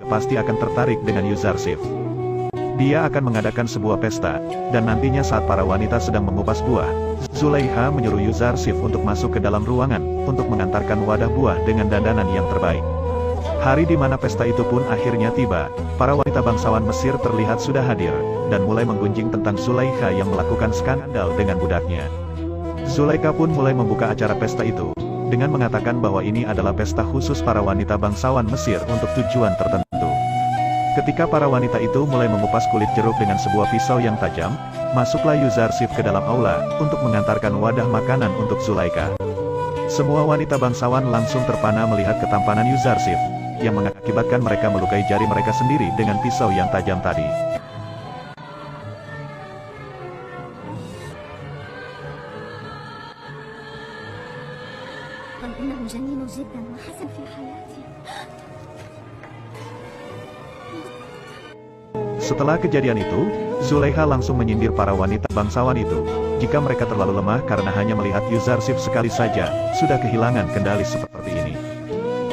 pasti akan tertarik dengan Yuzarsif. Dia akan mengadakan sebuah pesta, dan nantinya saat para wanita sedang mengupas buah, Zulaikha menyuruh Yuzarsif untuk masuk ke dalam ruangan, untuk mengantarkan wadah buah dengan dandanan yang terbaik. Hari di mana pesta itu pun akhirnya tiba, para wanita bangsawan Mesir terlihat sudah hadir, dan mulai menggunjing tentang Zulaikha yang melakukan skandal dengan budaknya. Zulaikha pun mulai membuka acara pesta itu, dengan mengatakan bahwa ini adalah pesta khusus para wanita bangsawan Mesir untuk tujuan tertentu. Ketika para wanita itu mulai mengupas kulit jeruk dengan sebuah pisau yang tajam, masuklah Yuzarsif ke dalam aula, untuk mengantarkan wadah makanan untuk Zulaikha. Semua wanita bangsawan langsung terpana melihat ketampanan Yuzarsif, yang mengakibatkan mereka melukai jari mereka sendiri dengan pisau yang tajam tadi. Setelah kejadian itu, Zulaikha langsung menyindir para wanita bangsawan itu, jika mereka terlalu lemah karena hanya melihat Yuzarsif sekali saja, sudah kehilangan kendali seperti ini.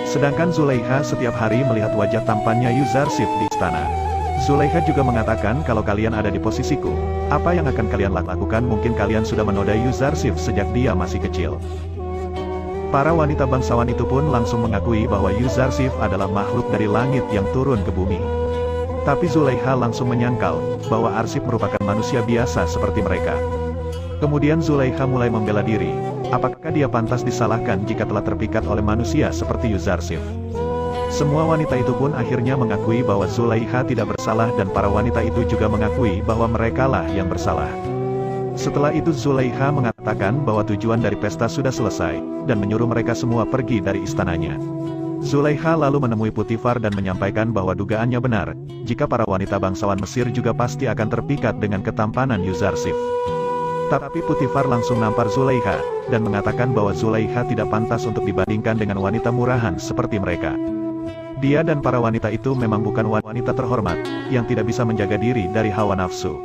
Sedangkan Zulaikha setiap hari melihat wajah tampannya Yuzarsif di istana. Zulaikha juga mengatakan kalau kalian ada di posisiku, apa yang akan kalian lakukan? Mungkin kalian sudah menodai Yuzarsif sejak dia masih kecil. Para wanita bangsawan itu pun langsung mengakui bahwa Yuzarsif adalah makhluk dari langit yang turun ke bumi. Tapi Zulaikha langsung menyangkal, bahwa Arsip merupakan manusia biasa seperti mereka. Kemudian Zulaikha mulai membela diri, apakah dia pantas disalahkan jika telah terpikat oleh manusia seperti Yuzarsif. Semua wanita itu pun akhirnya mengakui bahwa Zulaikha tidak bersalah dan para wanita itu juga mengakui bahwa merekalah yang bersalah. Setelah itu Zulaikha mengatakan bahwa tujuan dari pesta sudah selesai, dan menyuruh mereka semua pergi dari istananya. Zulaikha lalu menemui Putifar dan menyampaikan bahwa dugaannya benar, jika para wanita bangsawan Mesir juga pasti akan terpikat dengan ketampanan Yuzarsif. Tapi Putifar langsung nampar Zulaikha, dan mengatakan bahwa Zulaikha tidak pantas untuk dibandingkan dengan wanita murahan seperti mereka. Dia dan para wanita itu memang bukan wanita terhormat, yang tidak bisa menjaga diri dari hawa nafsu.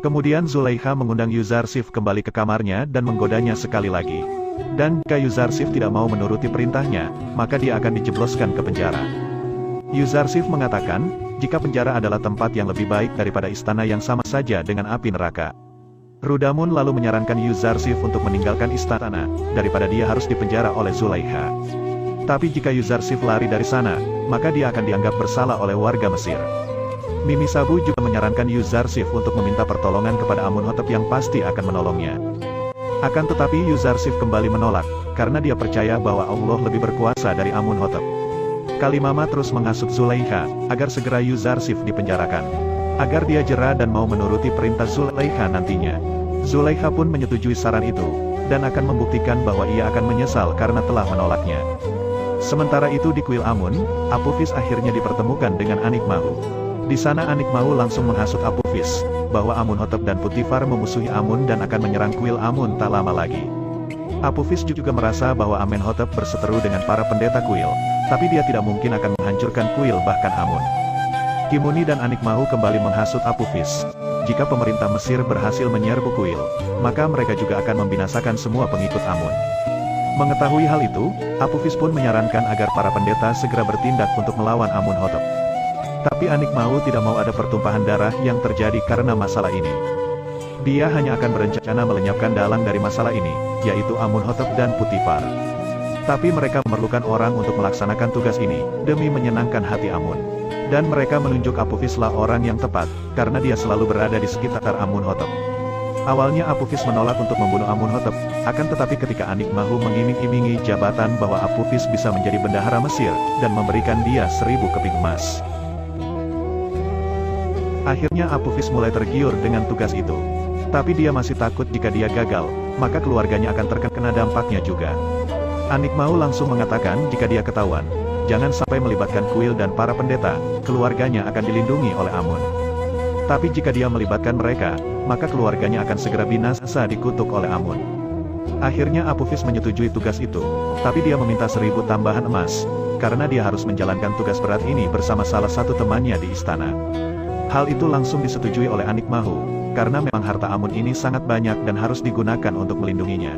Kemudian Zulaikha mengundang Yuzarsif kembali ke kamarnya dan menggodanya sekali lagi. Dan jika Yuzarsif tidak mau menuruti perintahnya, maka dia akan dijebloskan ke penjara. Yuzarsif mengatakan, jika penjara adalah tempat yang lebih baik daripada istana yang sama saja dengan api neraka. Rudamun lalu menyarankan Yuzarsif untuk meninggalkan istana, daripada dia harus dipenjara oleh Zulaikha. Tapi jika Yuzarsif lari dari sana, maka dia akan dianggap bersalah oleh warga Mesir. Mimi Sabu juga menyarankan Yuzarsif untuk meminta pertolongan kepada Amunhotep yang pasti akan menolongnya. Akan tetapi Yuzarsif kembali menolak, karena dia percaya bahwa Allah lebih berkuasa dari Amunhotep. Kalimama terus menghasut Zulaikha, agar segera Yuzarsif dipenjarakan. Agar dia jera dan mau menuruti perintah Zulaikha nantinya. Zulaikha pun menyetujui saran itu, dan akan membuktikan bahwa ia akan menyesal karena telah menolaknya. Sementara itu di kuil Amun, Apophis akhirnya dipertemukan dengan Anikmahu. Di sana Anikmahu langsung menghasut Apophis, bahwa Amunhotep dan Putifar memusuhi Amun dan akan menyerang kuil Amun tak lama lagi. Apophis juga merasa bahwa Amenhotep berseteru dengan para pendeta kuil, tapi dia tidak mungkin akan menghancurkan kuil bahkan Amun. Kimuni dan Anikmahu kembali menghasut Apophis. Jika pemerintah Mesir berhasil menyerbu kuil, maka mereka juga akan membinasakan semua pengikut Amun. Mengetahui hal itu, Apophis pun menyarankan agar para pendeta segera bertindak untuk melawan Amunhotep. Tapi Anikmahu tidak mau ada pertumpahan darah yang terjadi karena masalah ini. Dia hanya akan berencana melenyapkan dalang dari masalah ini, yaitu Amunhotep dan Putifar. Tapi mereka memerlukan orang untuk melaksanakan tugas ini, demi menyenangkan hati Amun. Dan mereka menunjuk Apophislah orang yang tepat, karena dia selalu berada di sekitar Amunhotep. Awalnya Apophis menolak untuk membunuh Amunhotep, akan tetapi ketika Anikmahu mengiming-imingi jabatan bahwa Apophis bisa menjadi bendahara Mesir, dan memberikan dia 1000 keping emas. Akhirnya Apophis mulai tergiur dengan tugas itu. Tapi dia masih takut jika dia gagal, maka keluarganya akan terkena dampaknya juga. Anikmahu langsung mengatakan jika dia ketahuan, jangan sampai melibatkan kuil dan para pendeta, keluarganya akan dilindungi oleh Amun. Tapi jika dia melibatkan mereka, maka keluarganya akan segera binasa dikutuk oleh Amun. Akhirnya Apophis menyetujui tugas itu, tapi dia meminta 1000 tambahan emas, karena dia harus menjalankan tugas berat ini bersama salah satu temannya di istana. Hal itu langsung disetujui oleh Anikmahu, karena memang harta Amun ini sangat banyak dan harus digunakan untuk melindunginya.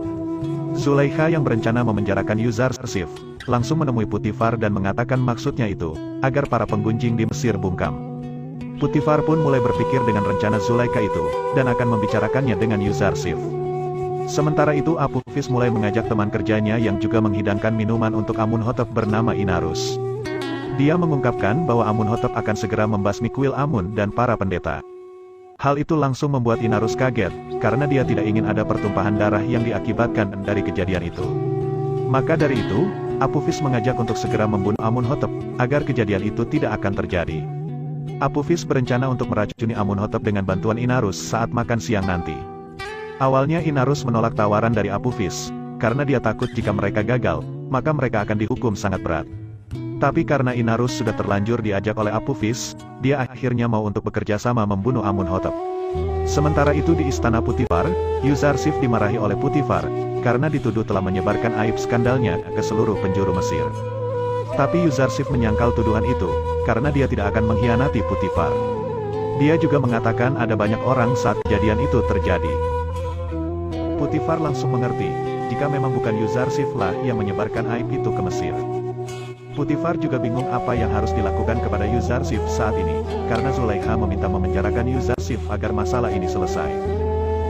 Zulaikha yang berencana memenjarakan Yuzarsif, langsung menemui Putifar dan mengatakan maksudnya itu, agar para penggunjing di Mesir bungkam. Putifar pun mulai berpikir dengan rencana Zulaikha itu, dan akan membicarakannya dengan Yuzarsif. Sementara itu Apophis mulai mengajak teman kerjanya yang juga menghidangkan minuman untuk Amunhotep bernama Inarus. Dia mengungkapkan bahwa Amunhotep akan segera membasmi kuil Amun dan para pendeta. Hal itu langsung membuat Inarus kaget, karena dia tidak ingin ada pertumpahan darah yang diakibatkan dari kejadian itu. Maka dari itu, Apophis mengajak untuk segera membunuh Amunhotep, agar kejadian itu tidak akan terjadi. Apophis berencana untuk meracuni Amunhotep dengan bantuan Inarus saat makan siang nanti. Awalnya Inarus menolak tawaran dari Apophis, karena dia takut jika mereka gagal, maka mereka akan dihukum sangat berat. Tapi karena Inarus sudah terlanjur diajak oleh Apophis, dia akhirnya mau untuk bekerja sama membunuh Amunhotep. Sementara itu di istana Putifar, Yuzarsif dimarahi oleh Putifar, karena dituduh telah menyebarkan aib skandalnya ke seluruh penjuru Mesir. Tapi Yuzarsif menyangkal tuduhan itu, karena dia tidak akan mengkhianati Putifar. Dia juga mengatakan ada banyak orang saat kejadian itu terjadi. Putifar langsung mengerti, jika memang bukan Yuzarsif lah yang menyebarkan aib itu ke Mesir. Putifar juga bingung apa yang harus dilakukan kepada Yuzarsif saat ini, karena Zulaikha meminta memenjarakan Yuzarsif agar masalah ini selesai.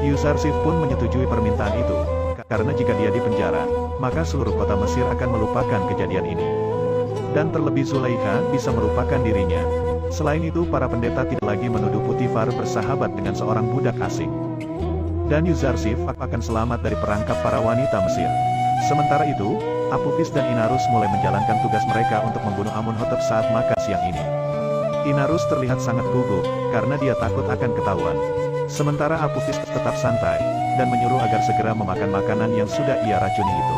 Yuzarsif pun menyetujui permintaan itu, karena jika dia dipenjara, maka seluruh kota Mesir akan melupakan kejadian ini. Dan terlebih Zulaikha bisa melupakan dirinya. Selain itu para pendeta tidak lagi menuduh Putifar bersahabat dengan seorang budak asing. Dan Yuzarsif akan selamat dari perangkap para wanita Mesir. Sementara itu, Apophis dan Inarus mulai menjalankan tugas mereka untuk membunuh Amunhotep saat makan siang ini. Inarus terlihat sangat gugup, karena dia takut akan ketahuan. Sementara Apophis tetap santai, dan menyuruh agar segera memakan makanan yang sudah ia racuni itu.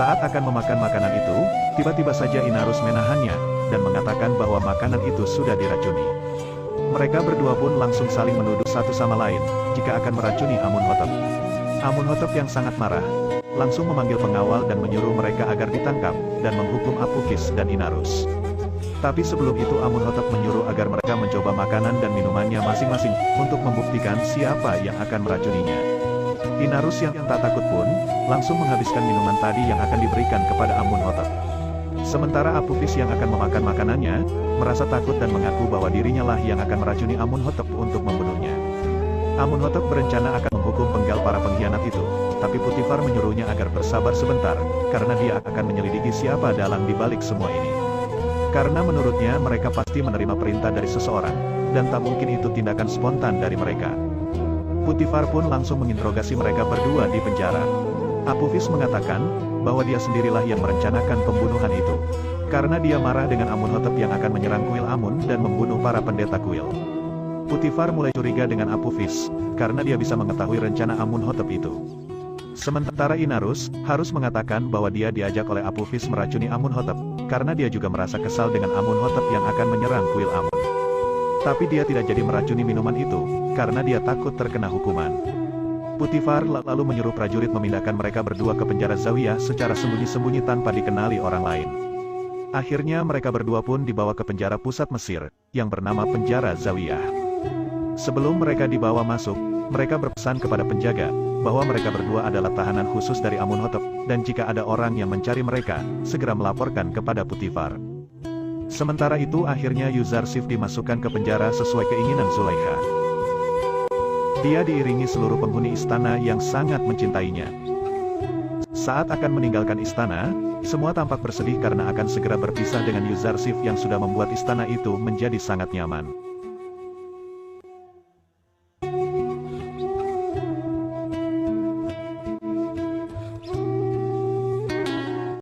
Saat akan memakan makanan itu, tiba-tiba saja Inarus menahannya, dan mengatakan bahwa makanan itu sudah diracuni. Mereka berdua pun langsung saling menuduh satu sama lain, jika akan meracuni Amunhotep. Amunhotep yang sangat marah, langsung memanggil pengawal dan menyuruh mereka agar ditangkap, dan menghukum Apophis dan Inarus. Tapi sebelum itu Amunhotep menyuruh agar mereka mencoba makanan dan minumannya masing-masing, untuk membuktikan siapa yang akan meracuninya. Inarus yang tak takut pun, langsung menghabiskan minuman tadi yang akan diberikan kepada Amunhotep. Sementara Apophis yang akan memakan makanannya, merasa takut dan mengaku bahwa dirinya lah yang akan meracuni Amunhotep untuk membunuhnya. Amunhotep berencana akan menghukum penggal para pengkhianat itu, tapi Putifar menyuruhnya agar bersabar sebentar, karena dia akan menyelidiki siapa dalang di balik semua ini. Karena menurutnya mereka pasti menerima perintah dari seseorang, dan tak mungkin itu tindakan spontan dari mereka. Putifar pun langsung menginterogasi mereka berdua di penjara. Apophis mengatakan, bahwa dia sendirilah yang merencanakan pembunuhan itu. Karena dia marah dengan Amunhotep yang akan menyerang kuil Amun dan membunuh para pendeta kuil. Putifar mulai curiga dengan Apophis, karena dia bisa mengetahui rencana Amunhotep itu. Sementara Inarus, harus mengatakan bahwa dia diajak oleh Apophis meracuni Amunhotep, karena dia juga merasa kesal dengan Amunhotep yang akan menyerang kuil Amun. Tapi dia tidak jadi meracuni minuman itu, karena dia takut terkena hukuman. Putifar lalu menyuruh prajurit memindahkan mereka berdua ke penjara Zawiyah secara sembunyi-sembunyi tanpa dikenali orang lain. Akhirnya mereka berdua pun dibawa ke penjara pusat Mesir, yang bernama penjara Zawiyah. Sebelum mereka dibawa masuk, mereka berpesan kepada penjaga, bahwa mereka berdua adalah tahanan khusus dari Amunhotep, dan jika ada orang yang mencari mereka, segera melaporkan kepada Putifar. Sementara itu akhirnya Yuzarsif dimasukkan ke penjara sesuai keinginan Zulaikha. Dia diiringi seluruh penghuni istana yang sangat mencintainya. Saat akan meninggalkan istana, semua tampak bersedih karena akan segera berpisah dengan Yuzarsif yang sudah membuat istana itu menjadi sangat nyaman.